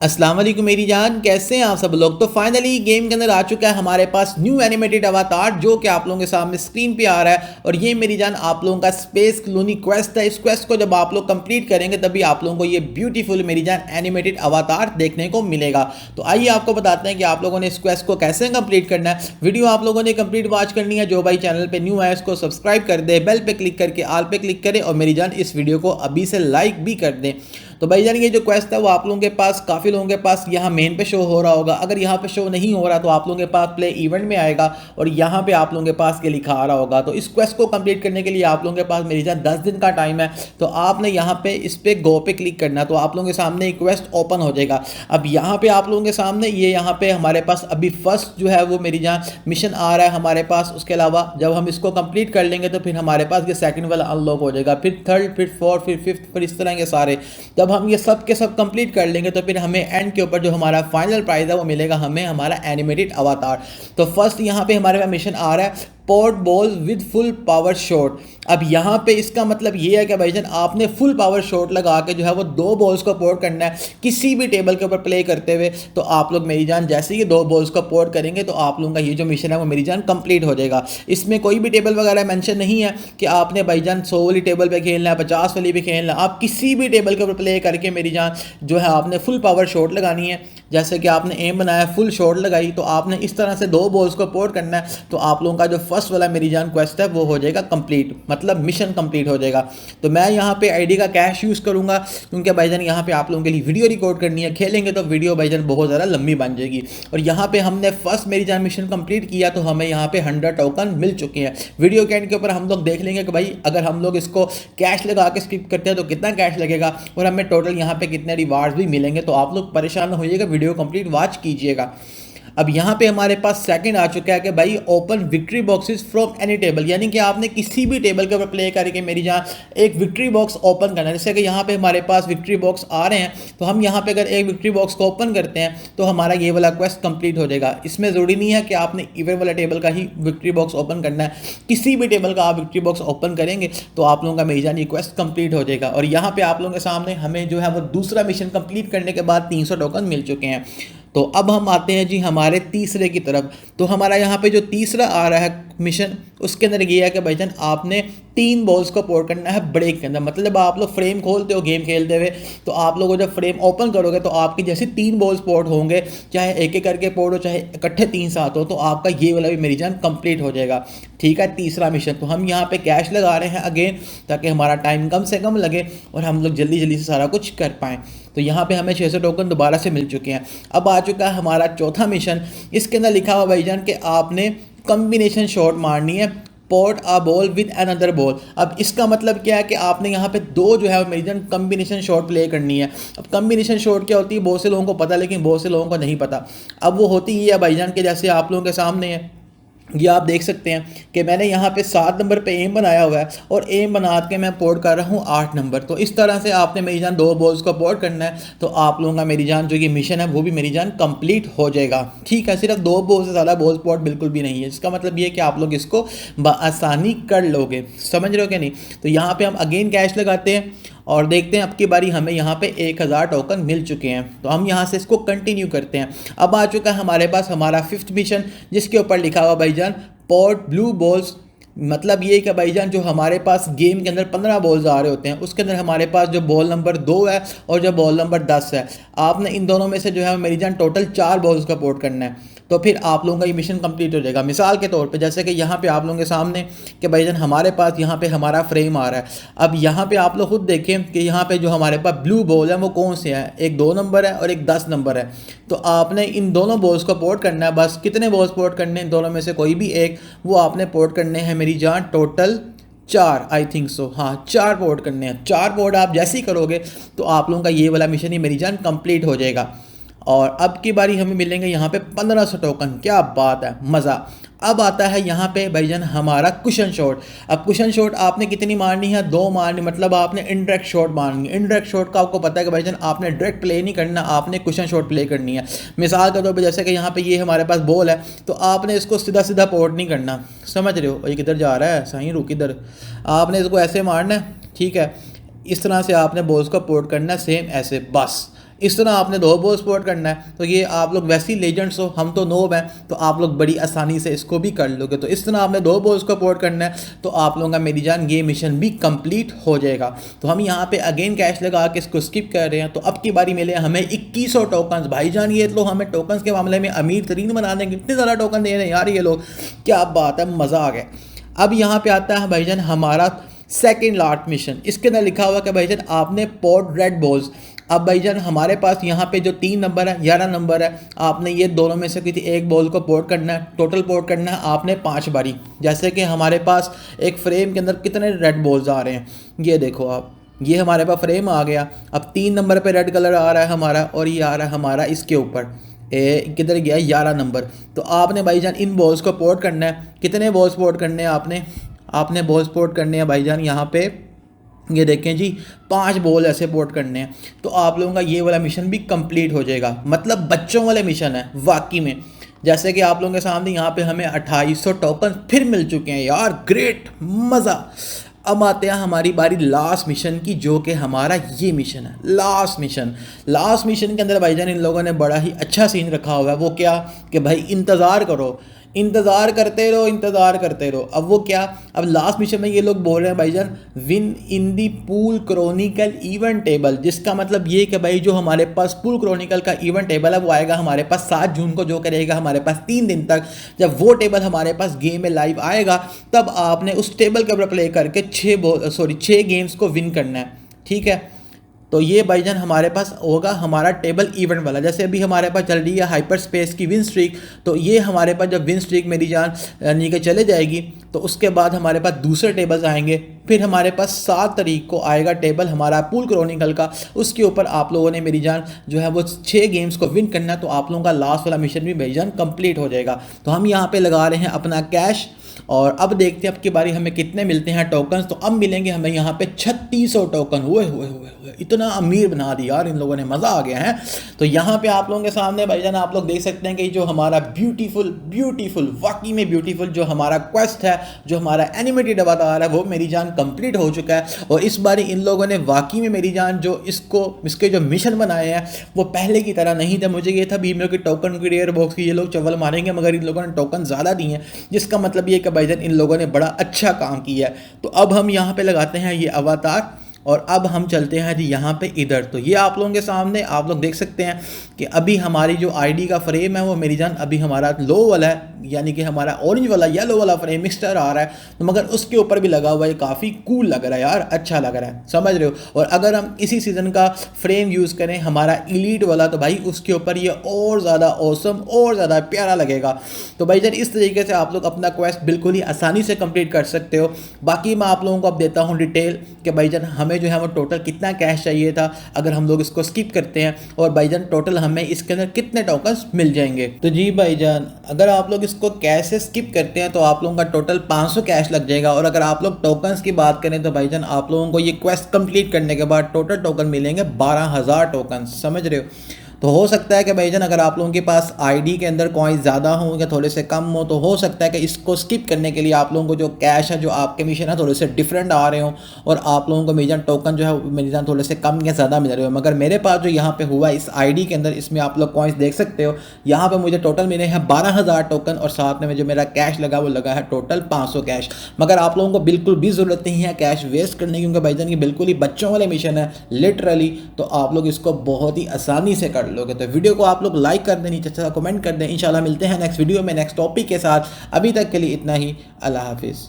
अस्सलाम वालेकुम मेरी जान, कैसे हैं आप सब लोग। तो फाइनली गेम के अंदर आ चुका है हमारे पास न्यू एनिमेटेड अवतार जो कि आप लोगों के सामने स्क्रीन पे आ रहा है। और ये मेरी जान आप लोगों का स्पेस कॉलोनी क्वेस्ट है। इस क्वेस्ट को जब आप लोग कंप्लीट करेंगे तभी आप लोगों को ये ब्यूटीफुल मेरी जान एनिमेटेड अवतार देखने को मिलेगा। तो आइए आपको बताते हैं कि आप लोगों ने इस क्वेस्ट को कैसे कंप्लीट करना है। वीडियो आप लोगों ने कंप्लीट वॉच करनी है। जो भाई चैनल पर न्यू है उसको सब्सक्राइब कर दे, बेल पे क्लिक करके आल पे क्लिक करें और मेरी जान इस वीडियो को अभी से लाइक भी कर दें। तो भाई जान ये जो क्वेस्ट है वो आप लोगों के पास काफ़ी लोगों के पास यहाँ मेन पे शो हो रहा होगा। अगर यहाँ पे शो नहीं हो रहा तो आप लोगों के पास प्ले इवेंट में आएगा और यहाँ पे आप लोगों के पास ये लिखा आ रहा होगा। तो इस क्वेस्ट को कंप्लीट करने के लिए आप लोगों के पास मेरी जान 10 दिन का टाइम है। तो आपने यहाँ पे इस पे गो पे क्लिक करना तो आप लोगों के सामने एक क्वेस्ट ओपन हो जाएगा। अब यहाँ पे आप लोगों के सामने ये यहाँ पे हमारे पास अभी फर्स्ट जो है वो मेरी जान मिशन आ रहा है हमारे पास। उसके अलावा जब हम इसको कंप्लीट कर लेंगे तो फिर हमारे पास ये सेकंड वाला अनलॉक हो जाएगा, फिर थर्ड, फिर फोर्थ, फिर फिफ्थ, फिर इस तरह के सारे। जब हम ये सब के सब कंप्लीट कर लेंगे तो फिर हमें एंड के ऊपर जो हमारा फाइनल प्राइस है वो मिलेगा हमें हमारा एनिमेटेड अवतार। तो फर्स्ट यहाँ पे हमारे पास मिशन आ रहा है port ball with full power shot. अब यहाँ पे इसका मतलब ये है कि भाईजान आपने फुल पावर शॉट लगा के जो है वो दो बॉल्स को पोर्ट करना है किसी भी टेबल के ऊपर प्ले करते हुए। तो आप लोग मेरी जान जैसे ही दो बॉल्स को पोर्ट करेंगे तो आप लोगों का ये जो मिशन है वो मेरी जान कंप्लीट हो जाएगा। इसमें कोई भी टेबल वगैरह मेंशन नहीं है कि आपने भाईजान 100 वाली टेबल पे खेलना है, 50 वाली भी खेलना है। आप किसी भी टेबल के ऊपर प्ले करके मेरी जान जो है आपने फुल पावर शॉट लगानी है। जैसे कि आपने एम बनाया, फुल शॉट लगाई, तो आपने इस तरह से दो बॉल्स को पोर्ट करना है। तो आप लोगों का जो फर्स्ट वाला मेरी जान क्वेस्ट है वो हो जाएगा कंप्लीट, मतलब मिशन कंप्लीट हो जाएगा। तो मैं यहाँ पे आईडी का कैश यूज़ करूँगा क्योंकि भाईजान यहाँ पे आप लोगों के लिए वीडियो रिकॉर्ड करनी है। खेलेंगे तो वीडियो भाईजान बहुत ज़्यादा लंबी बन जाएगी। और यहाँ पे हमने फर्स्ट मेरी जान मिशन कंप्लीट किया तो हमें यहाँ पे 100 टोकन मिल चुके हैं। वीडियो के एंड के ऊपर हम लोग देख लेंगे कि भाई अगर हम लोग इसको कैश लगा के स्किप करते हैं तो कितना कैश लगेगा और हमें टोटल यहाँ पे कितने रिवार्ड्स भी मिलेंगे। तो आप लोग परेशान होइएगा, वीडियो कंप्लीट वॉच कीजिएगा। अब यहाँ पे हमारे पास सेकंड आ चुका है कि भाई open victory boxes from any table, यानी कि आपने किसी भी टेबल के ऊपर प्ले करके मेरी जहाँ एक विक्ट्री बॉक्स ओपन करना है। जैसे कि यहाँ पे हमारे पास विक्ट्री बॉक्स आ रहे हैं तो हम यहाँ पे अगर एक विक्ट्री बॉक्स को ओपन करते हैं तो हमारा ये वाला क्वेस्ट कंप्लीट हो जाएगा। इसमें ज़रूरी नहीं है कि आपने इवेंट वाला टेबल का ही विक्ट्री बॉक्स ओपन करना है, किसी भी टेबल का आप विक्ट्री बॉक्स ओपन करेंगे तो आप लोगों का मेरी जान ये क्वेस्ट कंप्लीट हो जाएगा। और यहाँ पे आप लोगों के सामने हमें जो है वो दूसरा मिशन कंप्लीट करने के बाद 300 टोकन मिल चुके हैं। तो अब हम आते हैं जी हमारे तीसरे की तरफ। तो हमारा यहाँ पे जो तीसरा आ रहा है मिशन उसके अंदर ये है कि भाईजान आपने 3 बॉल्स को पोर्ट करना है ब्रेक के अंदर। मतलब आप लोग फ्रेम खोलते हो गेम खेलते हुए तो आप लोगों जब फ्रेम ओपन करोगे तो आपकी जैसे 3 बॉल्स पोर्ट होंगे, चाहे एक एक करके पोर्ट हो चाहे इकट्ठे 3 साथ हो, तो आपका ये वाला भी मेरी जान कंप्लीट हो जाएगा। ठीक है, तीसरा मिशन। तो हम यहाँ पे कैश लगा रहे हैं अगेन ताकि हमारा टाइम कम से कम लगे और हम लोग जल्दी जल्दी से सारा कुछ कर पाएँ। तो यहाँ पे हमें 600 टोकन दोबारा से मिल चुके हैं। अब आ चुका है हमारा चौथा मिशन। इसके अंदर लिखा हुआ भाईजान कि आपने कॉम्बिनेशन शॉट मारनी है, port a ball with another ball. अब इसका मतलब क्या है कि आपने यहाँ पे दो जो है मेरी जान कॉम्बिनेशन शॉट प्ले करनी है। अब कॉम्बिनेशन शॉट क्या होती है बहुत से लोगों को पता, लेकिन बहुत से लोगों को नहीं पता। अब वो होती ही है भाईजान के जैसे आप लोगों के सामने है, ये आप देख सकते हैं कि मैंने यहाँ पे 7 नंबर पे एम बनाया हुआ है और एम बना के मैं पोर्ट कर रहा हूँ 8 नंबर। तो इस तरह से आपने मेरी जान 2 बॉल्स को पोर्ट करना है तो आप लोगों का मेरी जान जो ये मिशन है वो भी मेरी जान कंप्लीट हो जाएगा। ठीक है, सिर्फ 2 बॉल से ज़्यादा बॉल्स पोर्ट बिल्कुल भी नहीं है। इसका मतलब ये है कि आप लोग इसको बआसानी कर लोगे। समझ रहे हो क्या नहीं। तो यहाँ पर हम अगेन कैश लगाते हैं और देखते हैं अब की बारी हमें यहाँ पे 1000 टोकन मिल चुके हैं। तो हम यहाँ से इसको कंटिन्यू करते हैं। अब आ चुका है हमारे पास हमारा 5th मिशन जिसके ऊपर लिखा हुआ भाईजान पोर्ट ब्लू बॉल्स। मतलब ये कि भाईजान जो हमारे पास गेम के अंदर 15 बॉल्स आ रहे होते हैं उसके अंदर हमारे पास जो बॉल नंबर 2 है और जो बॉल नंबर 10 है, आपने इन दोनों में से जो है मेरी जान टोटल 4 बॉल्स का पोर्ट करना है। तो फिर आप लोगों का ये मिशन कंप्लीट हो जाएगा। मिसाल के तौर पे जैसे कि यहाँ पे आप लोगों के सामने कि भाईजान हमारे पास यहाँ पे हमारा फ्रेम आ रहा है। अब यहाँ पे आप लोग खुद देखें कि यहाँ पे जो हमारे पास ब्लू बॉल है वो कौन से हैं, एक 2 नंबर है और एक 10 नंबर है। तो आपने इन दोनों बॉल्स को पोर्ट करना है। बस कितने बॉल्स पोर्ट करने हैं, इन दोनों में से कोई भी एक वो आपने पोर्ट करने हैं मेरी जान टोटल 4, आई थिंक सो, हाँ 4 पोर्ट करने हैं। 4 पोर्ट आप जैसे ही करोगे तो आप लोगों का ये वाला मिशन ही मेरी जान कंप्लीट हो जाएगा। और अब की बारी हमें मिलेंगे यहाँ पे 1500 टोकन। क्या बात है, मज़ा। अब आता है यहाँ पे भाईजान हमारा कुशन शॉट। अब कुशन शॉट आपने कितनी मारनी है, 2 मारनी, मतलब आपने इनडायरेक्ट शॉट मारनी है। इनडायरेक्ट शॉट का आपको पता है कि भाईजान आपने डायरेक्ट प्ले नहीं करना, आपने कुशन शॉट प्ले करनी है। मिसाल के तौर पर जैसे कि यहाँ पे ये हमारे पास बॉल है तो आपने इसको सीधा सीधा पोर्ट नहीं करना। समझ रहे हो, ये किधर जा रहा है, सही रुक इधर। आपने इसको ऐसे मारना है, ठीक है, इस तरह से आपने बॉल्स को पोर्ट करना है, सेम ऐसे। बस इस तरह आपने 2 बॉल स्पॉट करना है। तो ये आप लोग वैसे ही लेजेंड्स हो, हम तो नोब हैं, तो आप लोग बड़ी आसानी से इसको भी कर लोगे। तो इस तरह आपने 2 बॉल्स को पोर्ट करना है, तो आप लोगों का मेरी जान ये मिशन भी कंप्लीट हो जाएगा। तो हम यहाँ पे अगेन कैश लगा के इसको स्किप कर रहे हैं। तो अब की बारी मिले हमें 2100 टोकन्स। भाईजान ये तो हमें टोकन्स के मामले में अमीर तरीन बना देंगे, इतने ज़्यादा टोकन दे रहे हैं यार ये लोग, क्या बात है, मज़ा आ गया। अब यहाँ पे आता है भाईजान हमारा सेकेंड लास्ट मिशन। इसके अंदर लिखा हुआ कि भाईजान आपने पोर्ट रेड बॉल्स। अब भाईजान हमारे पास यहाँ पे जो 3 नंबर है, 11 नंबर है, आपने ये दोनों में से किसी एक बॉल को पोर्ट करना है। टोटल पोर्ट करना है आपने 5 बारी। जैसे कि हमारे पास एक फ्रेम के अंदर कितने रेड बॉल्स आ रहे हैं, ये देखो आप, ये हमारे पास फ्रेम आ गया। अब 3 नंबर पे रेड कलर आ रहा है हमारा, और ये आ रहा है हमारा इसके ऊपर किधर गया 11 नंबर। तो आपने भाईजान इन बॉल्स को पोर्ट करना है। कितने बॉल्स पोर्ट करने हैं आपने बॉल्स पोर्ट करने हैं भाईजान, यहाँ पे ये देखें जी 5 बॉल ऐसे पोर्ट करने हैं। तो आप लोगों का ये वाला मिशन भी कंप्लीट हो जाएगा। मतलब बच्चों वाले मिशन है वाकई में। जैसे कि आप लोगों के सामने यहाँ पे हमें 2800 टोकन फिर मिल चुके हैं यार, ग्रेट, मज़ा। अब आते हैं हमारी बारी लास्ट मिशन की, जो कि हमारा ये मिशन है लास्ट मिशन के अंदर भाईजान इन लोगों ने बड़ा ही अच्छा सीन रखा हुआ है। वो क्या कि भाई इंतज़ार करो, इंतज़ार करते रहो। अब वो क्या, अब लास्ट मिशन में ये लोग बोल रहे हैं भाईजान win in the pool Chronicle event table, जिसका मतलब ये कि भाई जो हमारे पास पूल क्रॉनिकल का इवेंट टेबल है वो आएगा हमारे पास 7 जून को, जो करेगा हमारे पास 3 दिन तक। जब वो टेबल हमारे पास गेम में लाइव आएगा, तब आपने उस टेबल के ऊपर प्ले करके 6 गेम्स को विन करना है, ठीक है। तो ये भाईजान हमारे पास होगा हमारा टेबल इवेंट वाला। जैसे अभी हमारे पास चल रही है हाइपर स्पेस की विन स्ट्रीक, तो ये हमारे पास जब विन स्ट्रीक मेरी जान यानी कि चले जाएगी, तो उसके बाद हमारे पास दूसरे टेबल्स आएंगे। फिर हमारे पास 7 तारीख को आएगा टेबल हमारा पूल क्रॉनिकल का, उसके ऊपर आप लोगों ने मेरी जान जो है वो 6 गेम्स को विन करना है। तो आप लोगों का लास्ट वाला मिशन भी भाईजान कंप्लीट हो जाएगा। तो हम यहाँ पे लगा रहे हैं अपना कैश, और अब देखते हैं अब की बारी हमें कितने मिलते हैं टोकन्स। तो अब मिलेंगे हमें यहाँ पे 3600 टोकन। हुए इतना अमीर बना दिया यार इन लोगों ने, मज़ा आ गया है। तो यहाँ पे आप लोगों के सामने भाईजान आप लोग देख सकते हैं कि जो हमारा ब्यूटीफुल वाकई में ब्यूटीफुल जो हमारा क्वेस्ट है, जो हमारा एनिमेटेड अवतार है, वो मेरी जान कंप्लीट हो चुका है। और इस बारी इन लोगों ने वाकई में मेरी जान जो इसके जो मिशन बनाए हैं वो पहले की तरह नहीं थे। मुझे ये था भीम की टोकन की रेयर बॉक्स की ये लोग चवल मारेंगे, मगर इन लोगों ने टोकन ज़्यादा दिए हैं, जिसका मतलब ये कि भाईजान इन लोगों ने बड़ा अच्छा काम किया है। तो अब हम यहाँ पे लगाते हैं ये अवतार, और अब हम चलते हैं जी यहाँ पे इधर। तो ये आप लोगों के सामने आप लोग देख सकते हैं कि अभी हमारी जो आईडी का फ्रेम है वो मेरी जान अभी हमारा लो वाला है, यानी कि हमारा ऑरेंज वाला येलो वाला फ्रेम मिक्सचर आ रहा है। तो मगर उसके ऊपर भी लगा हुआ है, काफ़ी कूल लग रहा है यार, अच्छा लग रहा है, समझ रहे हो। और अगर हम इसी सीज़न का फ्रेम यूज़ करें हमारा इलीट वाला, तो भाई उसके ऊपर ये और ज़्यादा ऑसम और ज़्यादा प्यारा लगेगा। तो भाई जान इस तरीके से आप लोग अपना क्वेस्ट बिल्कुल ही आसानी से कंप्लीट कर सकते हो। बाकी मैं आप लोगों को अब देता हूँ डिटेल कि भाई जान हमें जो है वो टोटल कितना कैश चाहिए था अगर हम लोग इसको स्किप करते हैं, और भाईजान टोटल हमें इसके अंदर कितने टोकन्स मिल जाएंगे। तो जी भाईजान अगर आप लोग इसको कैश से स्किप करते हैं तो आप लोगों का टोटल 500 कैश लग जाएगा। और अगर आप लोग टोकन्स की बात करें तो भाईजान आप लोगों को ये क्वेस्ट कंप्लीट करने के बाद टोटल टोकन मिलेंगे 12,000 टोकन, समझ रहे हो। तो हो सकता है कि भाईजान अगर आप लोगों के पास आईडी के अंदर कॉइन ज़्यादा हो या थोड़े से कम हो, तो हो सकता है कि इसको स्किप करने के लिए आप लोगों को जो कैश है, जो आपके मिशन है, थोड़े से डिफरेंट आ रहे हो, और आप लोगों को मेरी टोकन जो है मेरी जान थोड़े से कम या ज़्यादा मिल रहे हो। मगर मेरे पास जो यहाँ पे हुआ इस आईडी के अंदर, इसमें आप लोग कॉइन्स देख सकते हो, यहाँ पे मुझे टोटल मिले हैं 12,000 टोकन, और साथ में जो मेरा कैश लगा वो लगा है टोटल 500 कैश। मगर आप लोगों को बिल्कुल भी ज़रूरत नहीं है कैश वेस्ट करने की, क्योंकि भाईजान ये बिल्कुल ही बच्चों वाले मिशन है लिटरली। तो आप लोग इसको बहुत ही आसानी से कर लोगे। तो वीडियो को आप लोग लाइक कर दें, नीचे अच्छा कमेंट कर दें। इंशाल्लाह मिलते हैं नेक्स्ट वीडियो में नेक्स्ट टॉपिक के साथ। अभी तक के लिए इतना ही, अल्लाह हाफिज़।